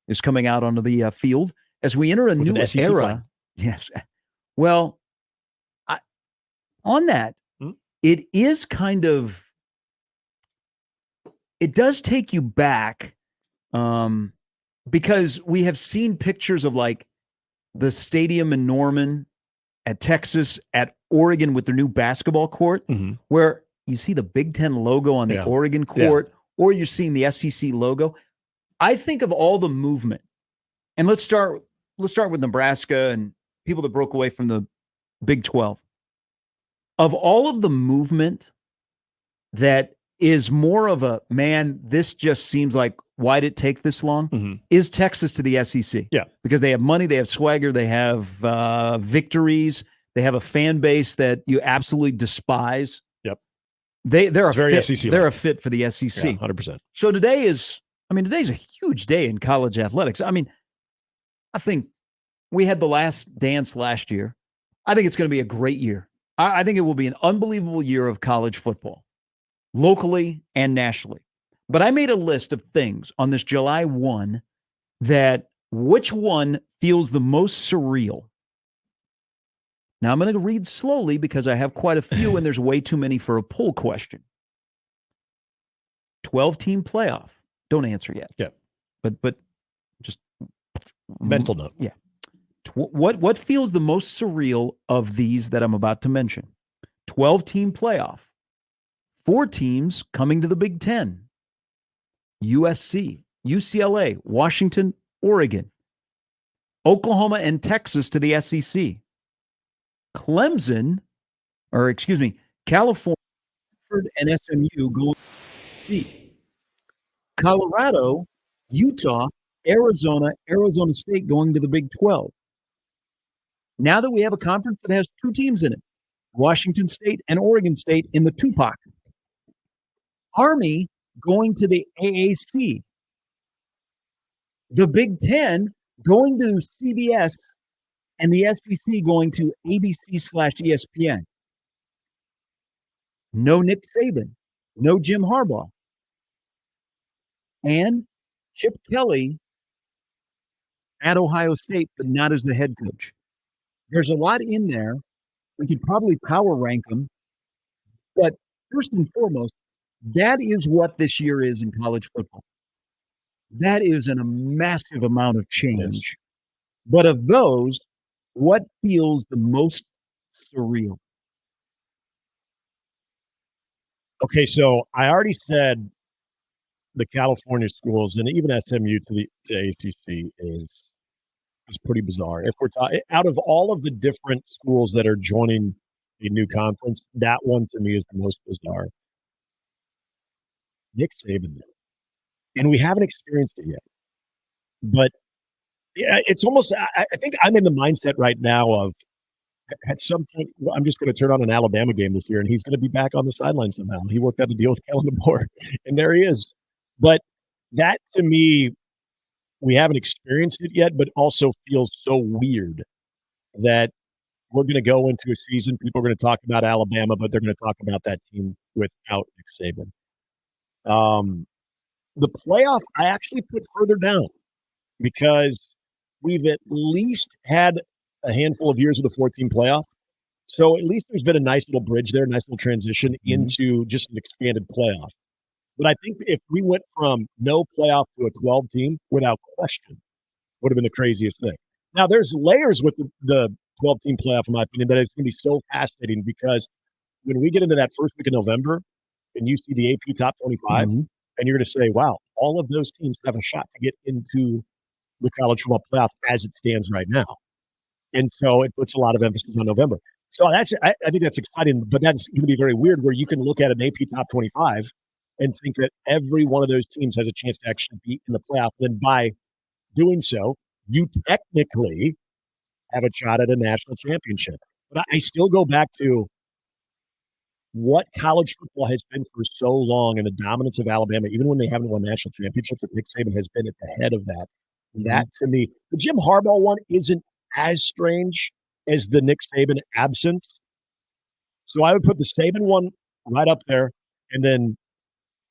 is coming out onto the field as we enter a With new an SEC era. flag. Yes. Well, on that, it is kind of, it does take you back because we have seen pictures of like the stadium in Norman, at Texas, at Oregon with their new basketball court, where you see the Big Ten logo on the Oregon court, or you're seeing the SEC logo. I think of all the movement, and let's start with Nebraska and people that broke away from the Big 12. Of all of the movement that is more of a, man, this just seems like, why did it take this long? Is Texas to the SEC. Yeah. Because they have money, they have swagger, they have victories, they have a fan base that you absolutely despise. Yep. They're very fit. SEC. They're a fit for the SEC. Yeah, 100%. So today's a huge day in college athletics. I mean, I think we had the last dance last year. I think it's going to be a great year. I think it will be an unbelievable year of college football, locally and nationally. But I made a list of things on this July 1 that which one feels the most surreal. Now, I'm going to read slowly because I have quite a few and there's way too many for a poll question. 12-team playoff. Don't answer yet. Yeah. But just mental note. Yeah. What feels the most surreal of these that I'm about to mention? 12-team playoff. 4 teams coming to the Big Ten. USC, UCLA, Washington, Oregon. Oklahoma and Texas to the SEC. Clemson, California, Stanford, and SMU going to the SEC. Colorado, Utah, Arizona State going to the Big 12. Now that we have a conference that has 2 teams in it, Washington State and Oregon State in the Tupac. Army going to the AAC. The Big Ten going to CBS and the SEC going to ABC/ESPN. No Nick Saban, no Jim Harbaugh. And Chip Kelly at Ohio State, but not as the head coach. There's a lot in there. We could probably power rank them. But first and foremost, that is what this year is in college football. That is a massive amount of change. Yes. But of those, what feels the most surreal? Okay, so I already said the California schools and even SMU to the ACC is pretty bizarre. If we're talking out of all of the different schools that are joining a new conference, that one to me is the most bizarre. Nick Saban, and we haven't experienced it yet. But yeah, it's almost. I think I'm in the mindset right now of at some point I'm just going to turn on an Alabama game this year, and he's going to be back on the sideline somehow. He worked out a deal with Kellen DeBoer, and there he is. But that to me, we haven't experienced it yet, but also feels so weird that we're going to go into a season. People are going to talk about Alabama, but they're going to talk about that team without Nick Saban. The playoff, I actually put further down because we've at least had a handful of years with a 14 playoff. So at least there's been a nice little bridge there, nice little transition into just an expanded playoff. But I think if we went from no playoff to a 12 team, without question, would have been the craziest thing. Now, there's layers with the 12 team playoff, in my opinion, that is going to be so fascinating because when we get into that first week of November and you see the AP top 25, and you're going to say, wow, all of those teams have a shot to get into the college football playoff as it stands right now. And so it puts a lot of emphasis on November. So I think that's exciting, but that's going to be very weird where you can look at an AP top 25 and think that every one of those teams has a chance to actually be in the playoff. And by doing so, you technically have a shot at a national championship. But I still go back to what college football has been for so long and the dominance of Alabama, even when they haven't won national championships, that Nick Saban has been at the head of that. That, to me, the Jim Harbaugh one isn't as strange as the Nick Saban absence. So I would put the Saban one right up there, and then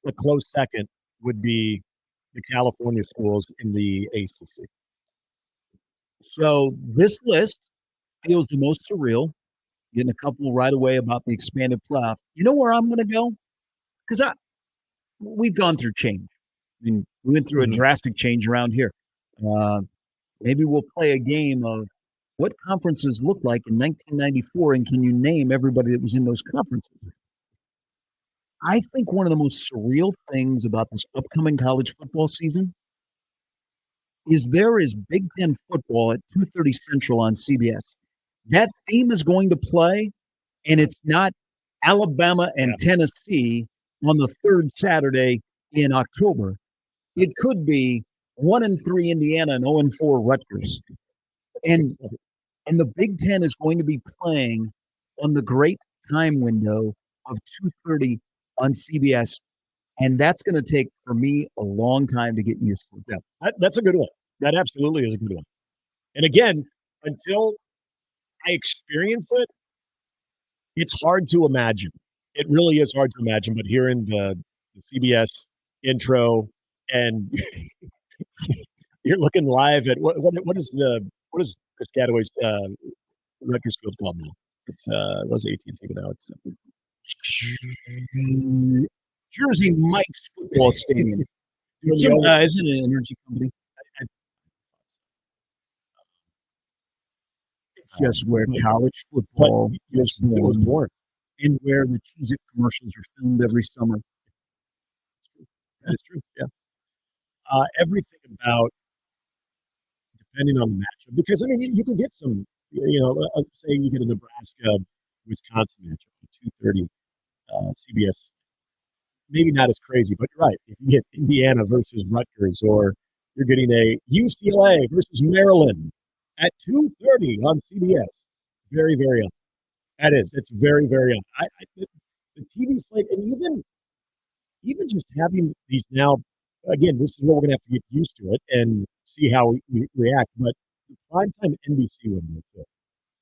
a close second would be the California schools in the ACC. So this list feels the most surreal. Getting a couple right away about the expanded playoff. You know where I'm going to go? Because we've gone through change. I mean, we went through a drastic change around here. Maybe we'll play a game of what conferences looked like in 1994, and can you name everybody that was in those conferences? I think one of the most surreal things about this upcoming college football season is there is Big Ten football at 2:30 Central on CBS. That theme is going to play, and it's not Alabama and Tennessee on the third Saturday in October. It could be 1-3 Indiana and 0-4 Rutgers. And the Big Ten is going to be playing on the great time window of 2:30 on CBS. And that's going to take, for me, a long time to get used to. Yeah, that's a good one. That absolutely is a good one. And again, until I experience it, it's hard to imagine. It really is hard to imagine. But hearing the CBS intro and you're looking live at what is Piscataway's Rutgers Field called now? It's it was AT&T, but now it's Jersey Mike's Football Stadium. Isn't it an energy company? It's just where college football was born, and where the Cheez-It commercials are filmed every summer. That is true. Yeah. Everything about, depending on the matchup, because I mean, you can get some, say you get a Nebraska-Wisconsin matchup at 2:30 CBS. Maybe not as crazy, but you're right. If you get Indiana versus Rutgers, or you're getting a UCLA versus Maryland at 2:30 on CBS, very, very on. That is. It's very, very on. The TV slate, and even just having these now, again, this is what we're going to have to get used to it and see how we react. But the primetime NBC window, too,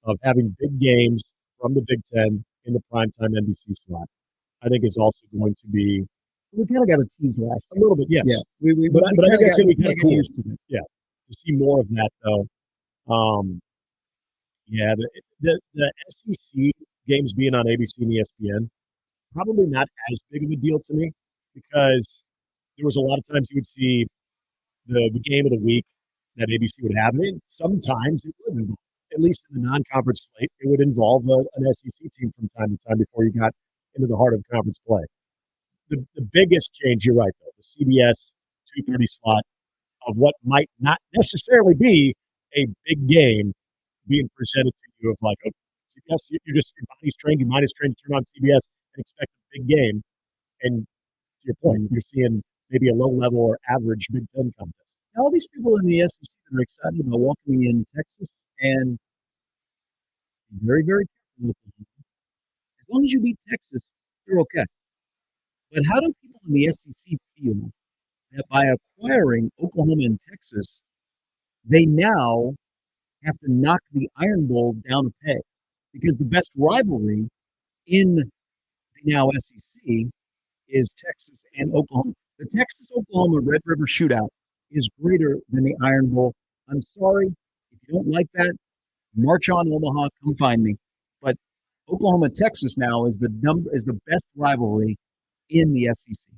of having big games from the Big Ten in the primetime NBC slot, I think is also going to be. We kind of got to tease that a little bit, yes. Yeah. But I think that's going to be kind of cool. Used to it. Yeah, to see more of that, though. The SEC games being on ABC and ESPN, probably not as big of a deal to me, because there was a lot of times you would see the game of the week that ABC would have. And sometimes it would involve, at least in the non-conference slate, it would involve an SEC team from time to time before you got into the heart of conference play. The biggest change, you're right, though, the CBS 2:30 slot of what might not necessarily be a big game being presented to you of like, oh, CBS, your body's trained, your mind is trained to turn on CBS and expect a big game. And to your point, you're seeing maybe a low-level or average Big Ten contest. All these people in the SEC that are excited about welcoming in Texas, and very, very careful. As long as you beat Texas, you're okay. But how do people in the SEC feel that by acquiring Oklahoma and Texas, they now have to knock the Iron Bowl down a peg? Because the best rivalry in the now SEC is Texas and Oklahoma. The Texas-Oklahoma Red River Shootout is greater than the Iron Bowl. I'm sorry, if you don't like that, march on Omaha, come find me. But Oklahoma-Texas now is the best rivalry in the SEC.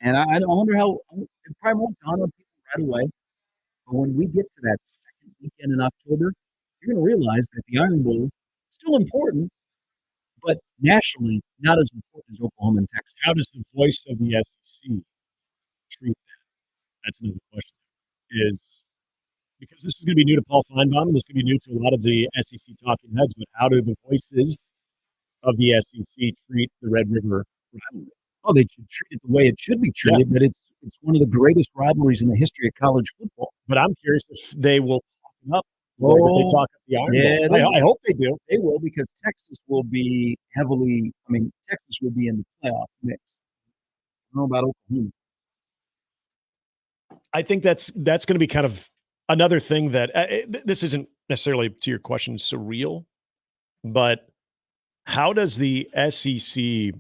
And I wonder how it probably won't dawn on people right away. But when we get to that second weekend in October, you're going to realize that the Iron Bowl is still important, but nationally not as important as Oklahoma and Texas. How does the voice of the SEC treat that? That's another question. Is because this is going to be new to Paul Feinbaum, and this is going to be new to a lot of the SEC talking heads, but how do the voices of the SEC treat the Red River rivalry? Oh, they should treat it the way it should be treated, but it's one of the greatest rivalries in the history of college football. But I'm curious if they will talk up the way that they talk up the Iron Bowl. I hope they do. They will, because Texas will be Texas will be in the playoff mix. I don't know about Oklahoma. I think that's going to be kind of another thing that this isn't necessarily, to your question, surreal, but how does the SEC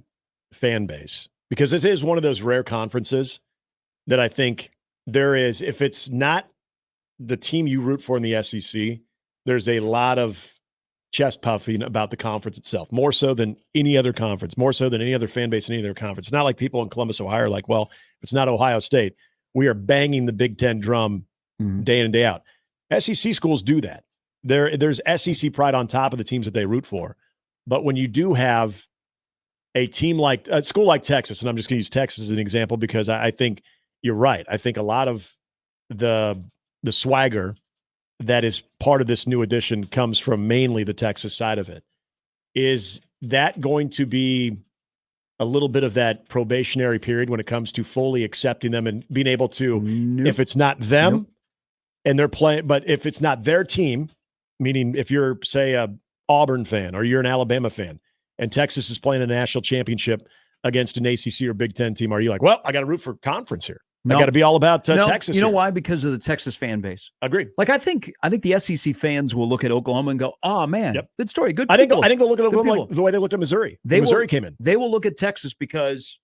fan base, because this is one of those rare conferences that I think there is, if it's not the team you root for in the SEC, there's a lot of chest puffing about the conference itself, more so than any other conference, more so than any other fan base in any other conference. It's not like people in Columbus, Ohio are like, well, if it's not Ohio State, we are banging the Big Ten drum day in and day out. SEC schools do that. There's SEC pride on top of the teams that they root for. But when you do have a team like a school like Texas, and I'm just going to use Texas as an example because I think you're right. I think a lot of the swagger that is part of this new edition comes from mainly the Texas side of it. Is that going to be a little bit of that probationary period when it comes to fully accepting them and being able to, if it's not them and they're playing, but if it's not their team, meaning if you're, say, a Auburn fan or you're an Alabama fan and Texas is playing a national championship against an ACC or Big Ten team, are you like, well, I got to root for conference here? I got to be all about Texas. You know why? Because of the Texas fan base. Agreed. Like I think the SEC fans will look at Oklahoma and go, "Oh man, good story, good." I think they'll look at Oklahoma like the way they looked at Missouri. Missouri came in. They will look at Texas because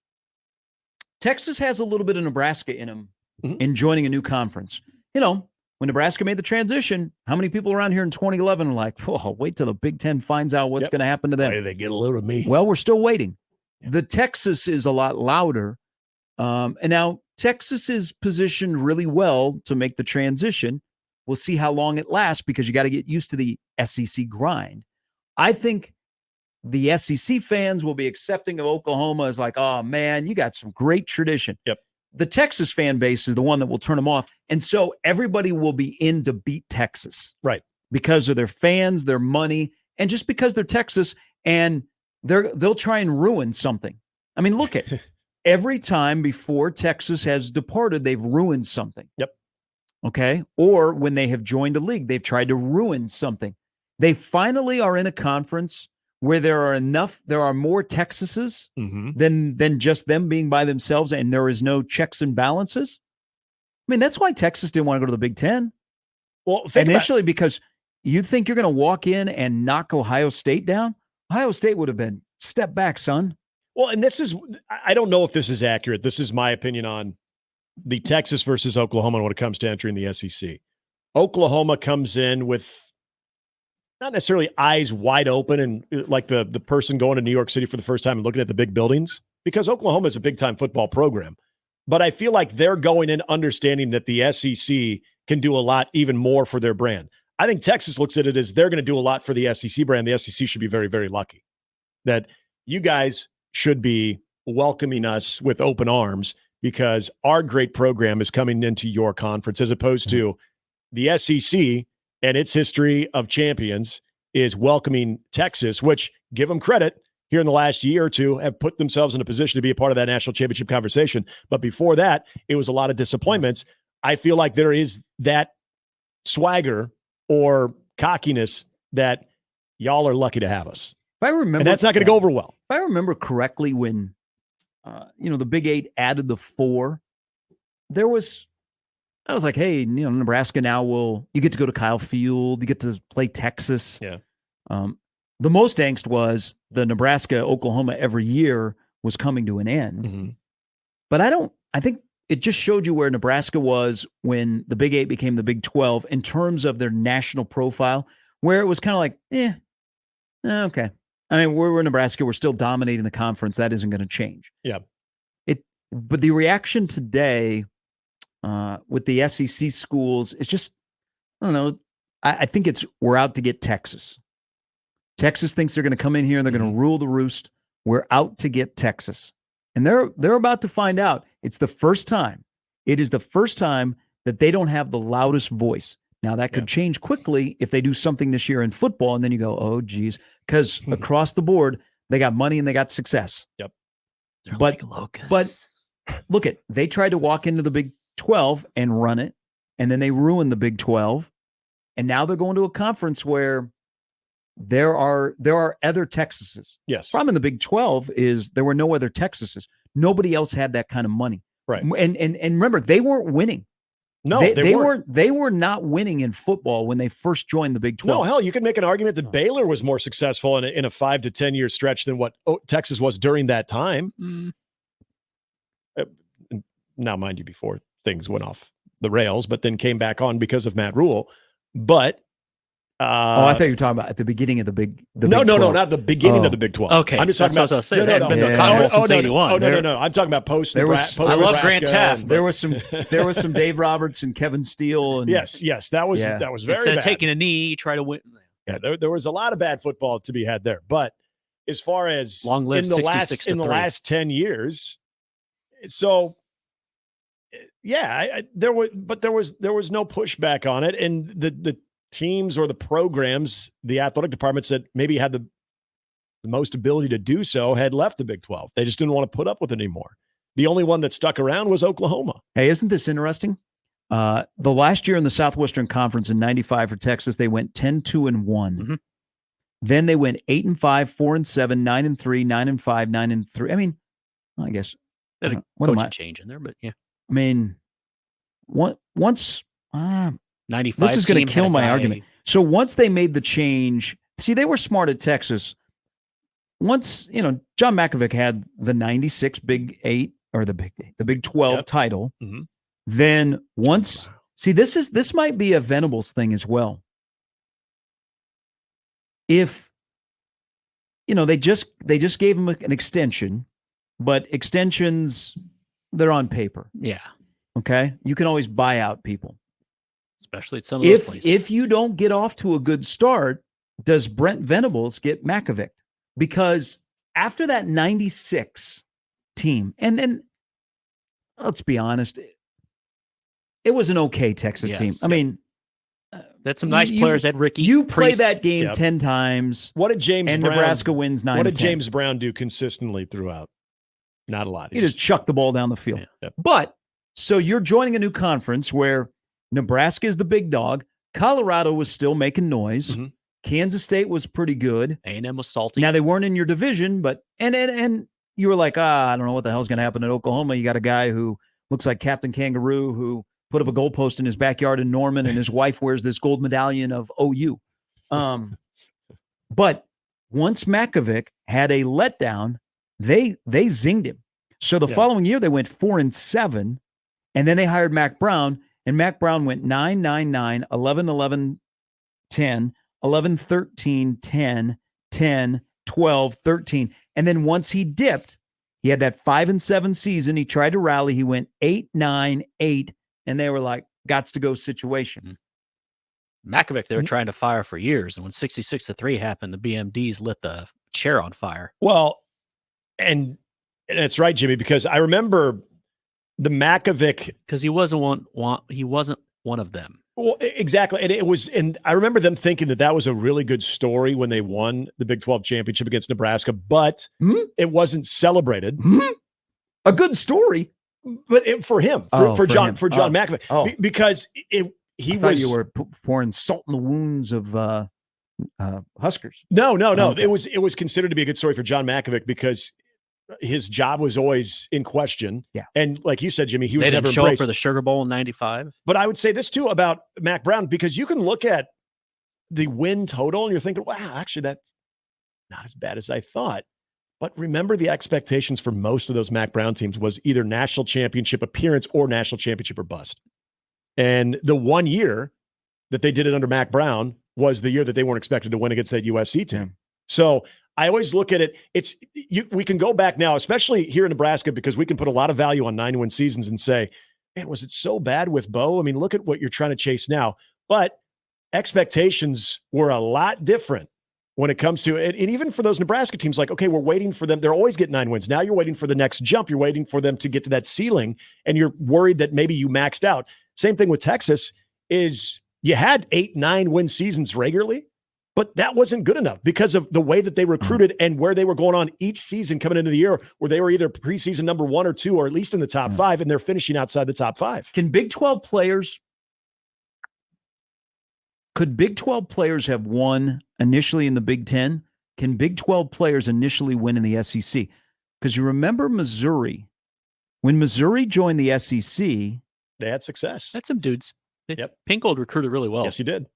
Texas has a little bit of Nebraska in them in joining a new conference. You know, when Nebraska made the transition, how many people around here in 2011 are like, "Oh, wait till the Big Ten finds out what's going to happen to them"? Why did they get a load of me? Well, we're still waiting. The Texas is a lot louder, and now Texas is positioned really well to make the transition. We'll see how long it lasts because you got to get used to the SEC grind. I think the SEC fans will be accepting of Oklahoma as like, oh, man, you got some great tradition. Yep. The Texas fan base is the one that will turn them off. And so everybody will be in to beat Texas. Right. Because of their fans, their money, and just because they're Texas, and they'll try and ruin something. I mean, look at every time before Texas has departed, they've ruined something. Yep. Okay. Or when they have joined a league, they've tried to ruin something. They finally are in a conference where there are more Texases than just them being by themselves, and there is no checks and balances. I mean, that's why Texas didn't want to go to the Big Ten. Well, initially, because you think you're going to walk in and knock Ohio State down? Ohio State would have been, step back, son. Well, and I don't know if this is accurate. This is my opinion on the Texas versus Oklahoma when it comes to entering the SEC. Oklahoma comes in with not necessarily eyes wide open and like the person going to New York City for the first time and looking at the big buildings, because Oklahoma is a big-time football program. But I feel like they're going in understanding that the SEC can do a lot even more for their brand. I think Texas looks at it as they're going to do a lot for the SEC brand. The SEC should be very, very lucky that you guys should be welcoming us with open arms because our great program is coming into your conference, as opposed to the SEC and its history of champions is welcoming Texas, which, give them credit, here in the last year or two have put themselves in a position to be a part of that national championship conversation. But before that, it was a lot of disappointments. I feel like there is that swagger or cockiness that y'all are lucky to have us. If I remember, and that's not going to go over well. If I remember correctly, when the Big 8 added the 4, I was like, hey, Nebraska now you get to go to Kyle Field, you get to play Texas. Yeah. The most angst was the Nebraska-Oklahoma every year was coming to an end. But I think it just showed you where Nebraska was when the Big 8 became the Big 12 in terms of their national profile, where it was kind of like, okay. I mean, we're in Nebraska. We're still dominating the conference. That isn't going to change. Yeah. But the reaction today with the SEC schools, it's just, I don't know. I think we're out to get Texas. Texas thinks they're going to come in here and they're going to rule the roost. We're out to get Texas. And they're about to find out. It is the first time that they don't have the loudest voice. Now, that could change quickly if they do something this year in football, and then you go, oh, geez, because across the board, they got money and they got success. Yep. But look they tried to walk into the Big 12 and run it, and then they ruined the Big 12, and now they're going to a conference where there are other Texases. Yes. The problem in the Big 12 is there were no other Texases. Nobody else had that kind of money. Right. And remember, they weren't winning. No, they weren't. They were not winning in football when they first joined the Big 12. No, hell, you could make an argument that Baylor was more successful in a 5 to 10 year stretch than what Texas was during that time. Now, mind you, before things went off the rails, but then came back on because of Matt Rule. But I thought you were talking about at the beginning of the Big. No, not the beginning of the Big 12. Okay, I'm just talking about. What I was saying. There hadn't been no Cotton Bowl since '81. No. I'm talking about post. There was. I love Grant Teff. There was some Dave Roberts and Kevin Steele. And yes, that was very Instead bad. of taking a knee, try to win. Yeah, there was a lot of bad football to be had there. But as far as long live in the last 10 years, so yeah, there was no pushback on it, and the teams or the programs, the athletic departments that maybe had the most ability to do so had left the Big 12. They just didn't want to put up with it anymore. The only one that stuck around was Oklahoma. Hey, isn't this interesting? The last year in the Southwestern Conference in '95 for Texas, they went 10-2-1. Mm-hmm. Then they went 8-5, 4-7, 9-3, 9-5, 9-3. I mean, I guess what am I change in there? But yeah, I mean, once 95. This is going to kill my argument. So once they made the change, see, they were smart at Texas. Once, John Mackovic had the 96 Big 8 or the Big 12 title. Mm-hmm. Then once, see, this might be a Venables thing as well. If, they just gave him an extension, but extensions, they're on paper. Yeah. Okay. You can always buy out people. Especially at some of those places. If you don't get off to a good start, does Brent Venables get Mackovic? Because after that 96 team, and then let's be honest, it was an okay Texas team. I mean, that's some nice players. Ed Rickey. You play that game 10 times. What did James and Brown, Nebraska wins 9? What did James Brown do consistently throughout? Not a lot. He just chucked the ball down the field. Yeah. But so you're joining a new conference where Nebraska is the big dog. Colorado was still making noise. Mm-hmm. Kansas State was pretty good. A&M was salty. Now they weren't in your division, but and you were like, I don't know what the hell's going to happen at Oklahoma. You got a guy who looks like Captain Kangaroo who put up a goalpost in his backyard in Norman, and his wife wears this gold medallion of OU. But once Mackovic had a letdown, they zinged him. So the following year they went 4-7, and then they hired Mack Brown. And Mack Brown went 9-9-9, 11-11, 10, 11-13, 10, 10, 12, 13. And then once he dipped, he had that 5-7 season. He tried to rally. He went 8-9-8, and they were like, gots to go situation. Mackovic, they were trying to fire for years. And when 66-3 happened, the BMDs lit the chair on fire. Well, and it's right, Jimmy, because I remember the Mackovic, because he wasn't one of them. Well, exactly. And I remember them thinking that was a really good story when they won the Big 12 championship against Nebraska, but it wasn't celebrated. A good story, but for him, for John Mackovic, because he was. You were pouring salt in the wounds of Huskers. No. Okay. It was considered to be a good story for John Mackovic because his job was always in question. Yeah. And like you said, Jimmy, he was never never show embraced. up for the Sugar Bowl in '95. But I would say this too about Mack Brown, because you can look at the win total and you're thinking, wow, actually that's not as bad as I thought. But remember, the expectations for most of those Mack Brown teams was either national championship appearance or national championship or bust. And the one year that they did it under Mack Brown was the year that they weren't expected to win against that USC team. Yeah. So I always look at it. We can go back now, especially here in Nebraska, because we can put a lot of value on 9-win seasons and say, man, was it so bad with Bo? I mean, look at what you're trying to chase now. But expectations were a lot different when it comes to it. And even for those Nebraska teams, like, okay, we're waiting for them. They're always getting 9 wins. Now you're waiting for the next jump. You're waiting for them to get to that ceiling, and you're worried that maybe you maxed out. Same thing with Texas is you had 8-9 win seasons regularly, but that wasn't good enough because of the way that they recruited and where they were going on each season coming into the year, where they were either preseason number 1 or 2, or at least in the top 5, and they're finishing outside the top 5. Could Big 12 players have won initially in the Big 10? Can Big 12 players initially win in the SEC? Because you remember Missouri. When Missouri joined the SEC, they had success. That's some dudes. Yep. Pinkold recruited really well. Yes, he did.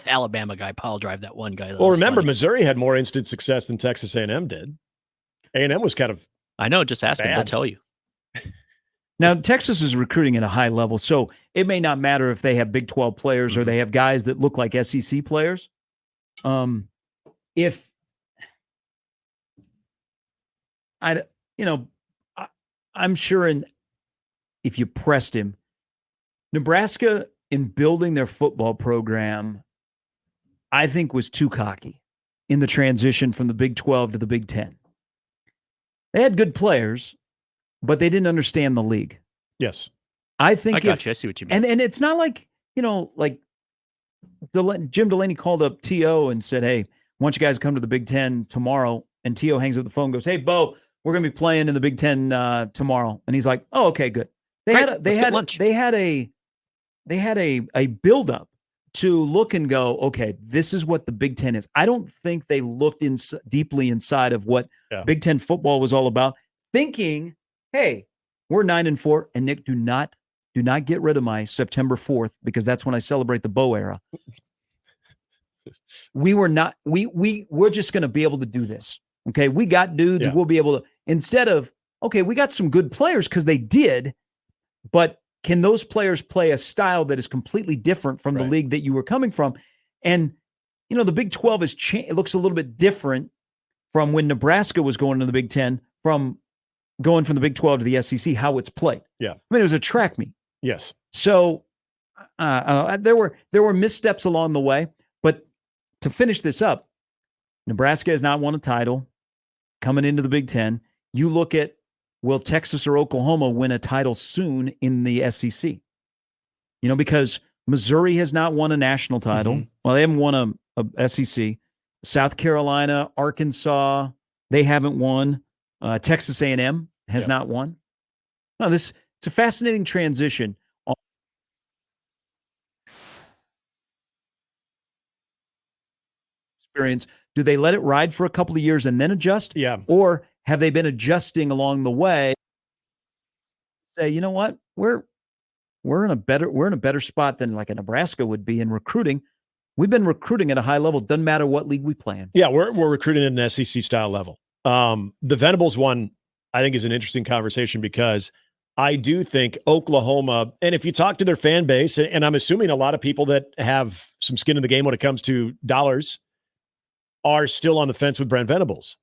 Alabama guy pile drive that one guy. Well, remember, Missouri had more instant success than Texas A&M did. A&M was kind of I know, just ask them, they'll tell you. Now, Texas is recruiting at a high level, so it may not matter if they have Big 12 players or they have guys that look like SEC players. If I'm sure if you pressed him, Nebraska in building their football program, I think was too cocky in the transition from the Big 12 to the Big 10. They had good players, but they didn't understand the league. Yes. I got you. I see what you mean. And it's not like, Jim Delaney called up T.O. and said, hey, why don't you guys come to the Big 10 tomorrow? And T.O. hangs up the phone and goes, hey, Bo, we're going to be playing in the Big 10 tomorrow. And he's like, oh, okay, good. They had a buildup to look and go, okay, this is what the Big 10 is. I don't think they looked deeply inside of what Big 10 football was all about, thinking, hey, we're 9-4, and Nick, do not get rid of my September 4th because that's when I celebrate the Bo era. We're just going to be able to do this. Okay, we got dudes. We'll be able to, instead of, okay, we got some good players because they did, but can those players play a style that is completely different from the league that you were coming from? And, the Big 12 it looks a little bit different from when Nebraska was going to the Big 10 from going from the Big 12 to the SEC, how it's played. Yeah. I mean, it was a track meet. Yes. So there were missteps along the way, but to finish this up, Nebraska has not won a title coming into the Big 10. You look at, will Texas or Oklahoma win a title soon in the SEC? Because Missouri has not won a national title. Mm-hmm. Well, they haven't won a SEC. South Carolina, Arkansas, they haven't won. Texas A&M has not won. No, it's a fascinating transition. Experience. Do they let it ride for a couple of years and then adjust? Yeah. Or have they been adjusting along the way? Say, you know what? We're in a better spot than like a Nebraska would be in recruiting. We've been recruiting at a high level. Doesn't matter what league we play in. Yeah, we're recruiting at an SEC style level. The Venables one, I think, is an interesting conversation because I do think Oklahoma, and if you talk to their fan base, and I'm assuming a lot of people that have some skin in the game when it comes to dollars, are still on the fence with Brent Venables.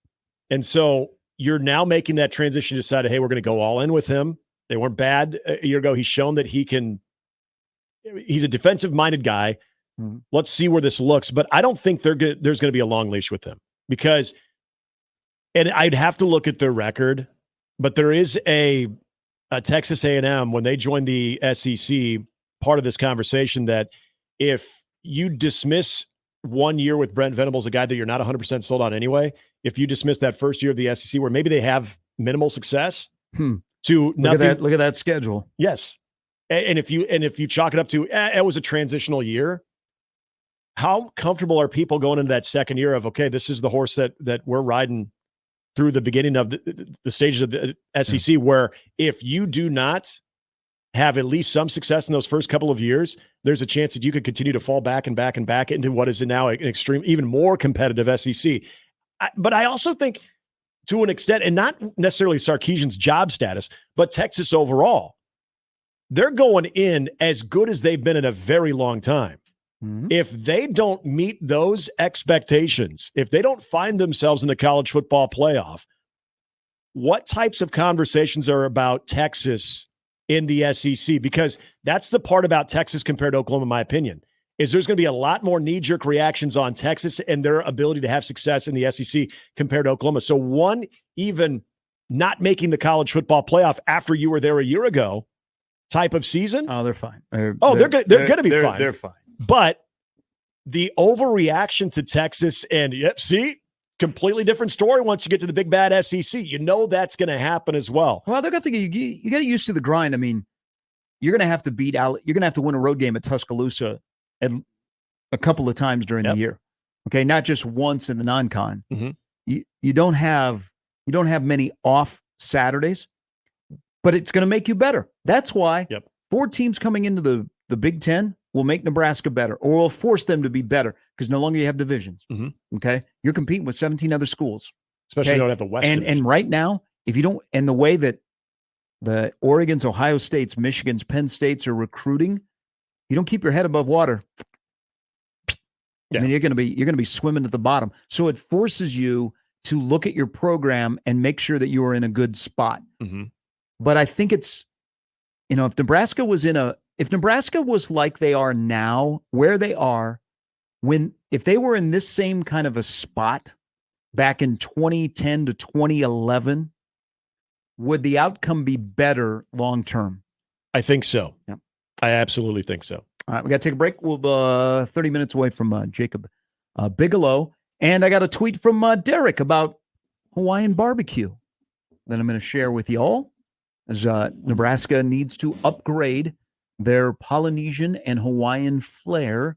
And so you're now making that transition to decide, hey, we're going to go all in with him. They weren't bad a year ago. He's shown that he's a defensive-minded guy. Mm-hmm. Let's see where this looks. But I don't think there's going to be a long leash with him because, and I'd have to look at their record, but there is a Texas A&M, when they joined the SEC, part of this conversation that if you dismiss 1 year with Brent Venables, a guy that you're not 100% sold on anyway, if you dismiss that first year of the SEC where maybe they have minimal success to nothing. Look at that schedule. Yes. And if you chalk it up to, it was a transitional year, how comfortable are people going into that second year of, okay, this is the horse that we're riding through the beginning of the stages of the SEC, where if you do not have at least some success in those first couple of years, there's a chance that you could continue to fall back and back and back into what is now an extreme, even more competitive SEC. But I also think, to an extent, and not necessarily Sarkisian's job status, but Texas overall, they're going in as good as they've been in a very long time. Mm-hmm. If they don't meet those expectations, if they don't find themselves in the college football playoff, what types of conversations are about Texas in the SEC? Because that's the part about Texas compared to Oklahoma, in my opinion, is there's going to be a lot more knee-jerk reactions on Texas and their ability to have success in the SEC compared to Oklahoma. So one, even not making the college football playoff after you were there a year ago type of season. Oh, they're fine. They're going to be fine. They're fine. But the overreaction to Texas and, completely different story once you get to the big bad SEC. You know that's going to happen as well. Well, they're going to think you get used to the grind. I mean, you're going to have to you're going to have to win a road game at Tuscaloosa at a couple of times during the year. Okay, not just once in the non-con. Mm-hmm. You don't have many off Saturdays, but it's going to make you better. That's why 4 teams coming into the Big Ten will make Nebraska better, or will force them to be better, because no longer you have divisions. Mm-hmm. Okay, you're competing with 17 other schools, especially if you don't have the West. And right now, if you don't, and the way that the Oregon's, Ohio State's, Michigan's, Penn State's are recruiting, you don't keep your head above water, then you're going to be swimming at the bottom. So it forces you to look at your program and make sure that you are in a good spot. Mm-hmm. But I think it's, if Nebraska was like they are now, where they are, if they were in this same kind of a spot back in 2010 to 2011, would the outcome be better long term? I think so. Yep. I absolutely think so. All right, we got to take a break. We'll 30 minutes away from Jacob Bigelow. And I got a tweet from Derek about Hawaiian barbecue that I'm going to share with you all, as Nebraska needs to upgrade their Polynesian and Hawaiian flair